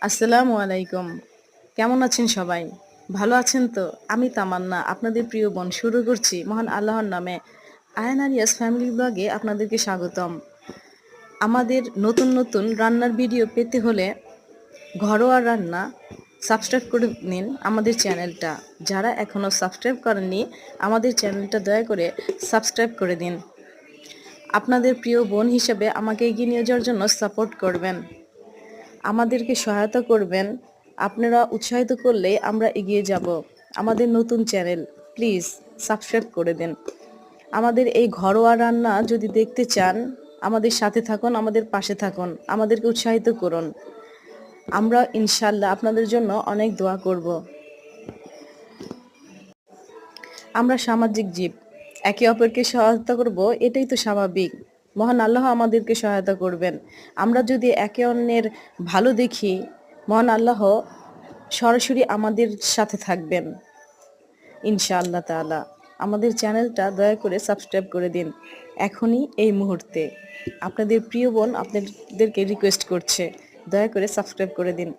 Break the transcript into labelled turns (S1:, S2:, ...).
S1: আসসালামু আলাইকুম। কেমন আছেন সবাই? ভালো আছেন তো? আমি তামান্না, আপনাদের প্রিয় বোন। শুরু করছি মহান আল্লাহর নামে। আয়ান আরিয়াস ফ্যামিলি ব্লগে আপনাদেরকে স্বাগতম। আমাদের নতুন নতুন রান্নার ভিডিও পেতে হলে ঘরোয়া রান্না সাবস্ক্রাইব করে নিন আমাদের চ্যানেলটা। যারা এখনও সাবস্ক্রাইব করেননি আমাদের চ্যানেলটা দয়া করে সাবস্ক্রাইব করে দিন। আপনাদের প্রিয় বোন হিসেবে আমাকে এগিয়ে নিয়ে যাওয়ার জন্য সাপোর্ট করবেন, আমাদেরকে সহায়তা করবেন। আপনারা উৎসাহিত করলে আমরা এগিয়ে যাব। আমাদের নতুন চ্যানেল, প্লিজ সাবস্ক্রাইব করে দিন। আমাদের এই ঘরোয়া রান্না যদি দেখতে চান, আমাদের সাথে থাকুন, আমাদের পাশে থাকুন, আমাদেরকে উৎসাহিত করুন। আমরা ইনশাল্লাহ আপনাদের জন্য অনেক দোয়া করব। আমরা সামাজিক জীব, একে অপরকে সহায়তা করব, এটাই তো স্বাভাবিক। মহান আল্লাহ আমাদেরকে সহায়তা করবেন। আমরা যদি একে অন্যের ভালো দেখি, মহান আল্লাহ সরাসরি আমাদের সাথে থাকবেন ইনশাআল্লাহ তাআলা। আমাদের চ্যানেলটা দয়া করে সাবস্ক্রাইব করে দিন এখনই, এই মুহূর্তে। আপনাদের প্রিয় বোন আপনাদেরকে রিকোয়েস্ট করছে, দয়া করে সাবস্ক্রাইব করে দিন।